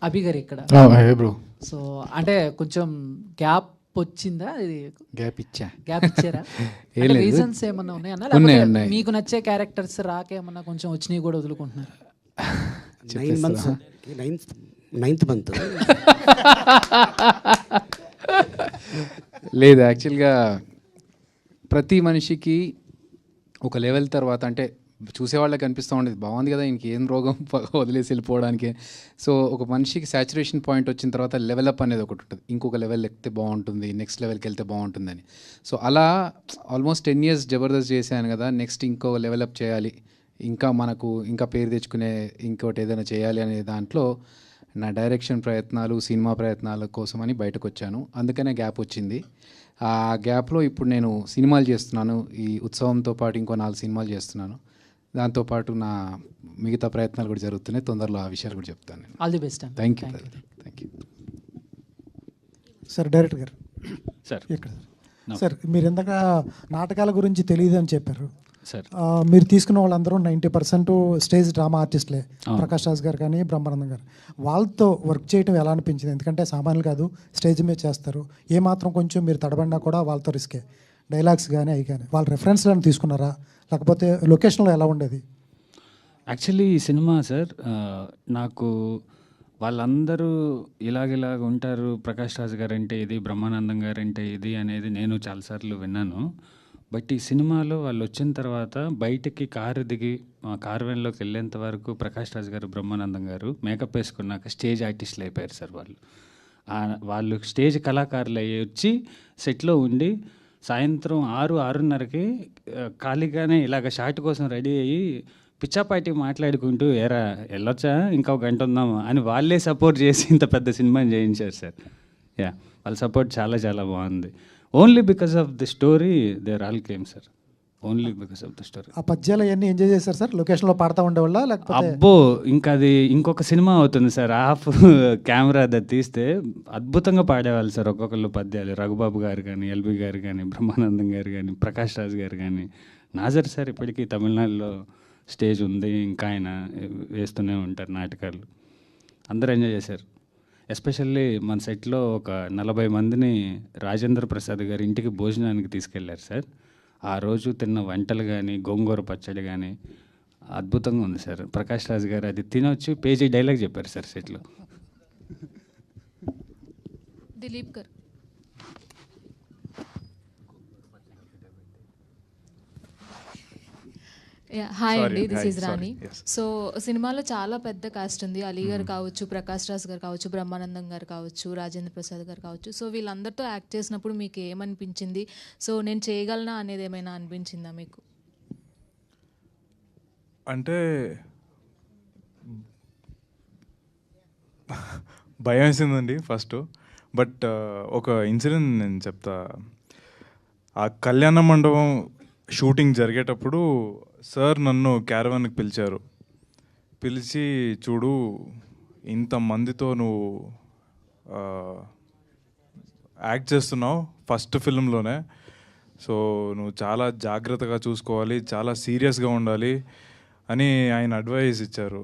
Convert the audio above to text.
అభి గారు ఇక్కడ. Bro. So అంటే కొంచెం గ్యాప్ వచ్చిందా? ఇది గ్యాప్ ఇచ్చారా? ఏం లేదు. రీజన్స్ ఏమన్నా ఉన్నాయన్నా? ఉన్నాయి. లేకపోతే మీకు నచ్చే క్యారెక్టర్స్ రాక ఏమన్నా కొంచెం వచ్చినవి కూడా వదులుకుంటున్నారు? 9 months, 9th month. లేదు, యాక్చువల్గా ప్రతి మనిషికి ఒక లెవెల్ తర్వాత అంటే చూసేవాళ్ళకి అనిపిస్తూ ఉండేది బాగుంది కదా, ఇంకేం రోగం వదిలేసి వెళ్ళిపోవడానికి. సో ఒక మనిషికి సాచురేషన్ పాయింట్ వచ్చిన తర్వాత లెవెలప్ అనేది ఒకటి ఉంటుంది, ఇంకొక లెవెల్ ఎక్కితే బాగుంటుంది, నెక్స్ట్ లెవెల్కి వెళ్తే బాగుంటుందని. సో అలా ఆల్మోస్ట్ 10 years జబర్దస్త్ చేశాను కదా, నెక్స్ట్ ఇంకో లెవెలప్ చేయాలి, ఇంకా మనకు ఇంకా పేరు తెచ్చుకునే ఇంకోటి ఏదైనా చేయాలి అనే దాంట్లో నా డైరెక్షన్ ప్రయత్నాలు, సినిమా ప్రయత్నాల కోసమని బయటకు వచ్చాను. అందుకనే గ్యాప్ వచ్చింది. ఆ గ్యాప్లో ఇప్పుడు నేను సినిమాలు చేస్తున్నాను. ఈ ఉత్సవంతో పాటు ఇంకో 4 సినిమాలు చేస్తున్నాను. దాంతోపాటు నా మిగతా ప్రయత్నాలు కూడా జరుగుతున్నాయి. తొందరలో ఆ విషయాలు కూడా చెప్తాను నేను. All the best. Thank you. Sir director గారు సార్ ఇక్కడ సార్, మీరు ఇందాక నాటకాల గురించి తెలియదు అని చెప్పారు సార్. మీరు తీసుకున్న వాళ్ళందరూ 90% స్టేజ్ డ్రామా ఆర్టిస్టులే. ప్రకాష్ రాజ్ గారు కానీ బ్రహ్మానందం గారు, వాళ్ళతో వర్క్ చేయడం ఎలా అనిపించింది? ఎందుకంటే సామాన్యులు కాదు, స్టేజ్ మీద చేస్తారు. ఏమాత్రం కొంచెం మీరు తడబడినా కూడా వాళ్ళతో రిస్కే. డైలాగ్స్ కానీ అవి కానీ వాళ్ళ రెఫరెన్స్లను తీసుకున్నారా, లేకపోతే లొకేషన్లో ఎలా ఉండేది? యాక్చువల్లీ ఈ సినిమా సార్, నాకు వాళ్ళందరూ ఇలాగ ఉంటారు, ప్రకాష్ రాజ్ గారు అంటే ఇది, బ్రహ్మానందం గారు అంటే ఇది అనేది నేను చాలాసార్లు విన్నాను. బట్ ఈ సినిమాలో వాళ్ళు వచ్చిన తర్వాత బయటకి కారు దిగి కారు వ్యాన్లోకి వెళ్ళేంత వరకు ప్రకాష్ రాజ్ గారు, బ్రహ్మానందం గారు మేకప్ వేసుకున్నాక స్టేజ్ ఆర్టిస్టులు అయిపోయారు సార్. వాళ్ళు స్టేజ్ కళాకారులు అయ్యి వచ్చి సెట్లో ఉండి సాయంత్రం 6-6:30కి ఖాళీగానే ఇలాగ షాట్ కోసం రెడీ అయ్యి పిచ్చాపాటి మాట్లాడుకుంటూ ఎరా వెళ్ళొచ్చా, ఇంకో గంట ఉందామా అని వాళ్ళే సపోర్ట్ చేసి ఇంత పెద్ద సినిమాని చేయించారు సార్. యా, వాళ్ళ సపోర్ట్ చాలా చాలా బాగుంది. Only because of the story there all came sir. Only because of the story. ఆ పద్యాలు అవన్నీ ఎంజాయ్ చేశారు సార్ లొకేషన్లో పాడుతూ ఉండేవాళ్ళ, లేకపోతే? అబ్బో, ఇంకా అది ఇంకొక సినిమా అవుతుంది సార్. హాఫ్ కెమెరా అది తీస్తే అద్భుతంగా పాడేవాళ్ళు సార్ ఒక్కొక్కళ్ళు పద్యాలు. రఘుబాబు గారు కానీ, ఎల్బి గారు కానీ, బ్రహ్మానందం గారు కానీ, ప్రకాష్ రాజ్ గారు కానీ, నాజర్ సార్ ఇప్పటికీ తమిళనాడులో స్టేజ్ ఉంది, ఇంకా ఆయన వేస్తూనే ఉంటారు నాటకాలు. అందరూ ఎంజాయ్ చేశారు. ఎస్పెషల్లీ మన సెట్లో ఒక 40 మందిని రాజేంద్ర ప్రసాద్ గారి ఇంటికి భోజనానికి తీసుకెళ్లారు సార్. ఆ రోజు తిన్న వంటలు కానీ, గోంగూర పచ్చడి కానీ అద్భుతంగా ఉంది సార్. ప్రకాష్ రాజ్ గారు అది తినొచ్చి పేజీ డైలాగ్ చెప్పారు సార్ సెట్లో. దిలీప్ గారు. హాయ్ అండి, దిస్ ఈజ్ రాణి. సో సినిమాలో చాలా పెద్ద కాస్ట్ ఉంది. అలీ గారు కావచ్చు, ప్రకాష్ రాజ్ గారు కావచ్చు, బ్రహ్మానందం గారు కావచ్చు, రాజేంద్ర ప్రసాద్ గారు కావచ్చు. సో వీళ్ళందరితో యాక్ట్ చేసినప్పుడు మీకు ఏమనిపించింది? సో నేను చేయగలనా అనేది ఏమైనా అనిపించిందా మీకు? అంటే భయం వేసిందండి ఫస్ట్. బట్ ఒక ఇన్సిడెంట్ నేను చెప్తా. ఆ కళ్యాణ మండపం షూటింగ్ జరిగేటప్పుడు సార్ నన్ను క్యారవాన్కి పిలిచి చూడు, ఇంతమందితో నువ్వు యాక్ట్ చేస్తున్నావు ఫస్ట్ ఫిల్మ్లోనే, సో నువ్వు చాలా జాగ్రత్తగా చూసుకోవాలి, చాలా సీరియస్గా ఉండాలి అని ఆయన అడ్వైస్ ఇచ్చారు.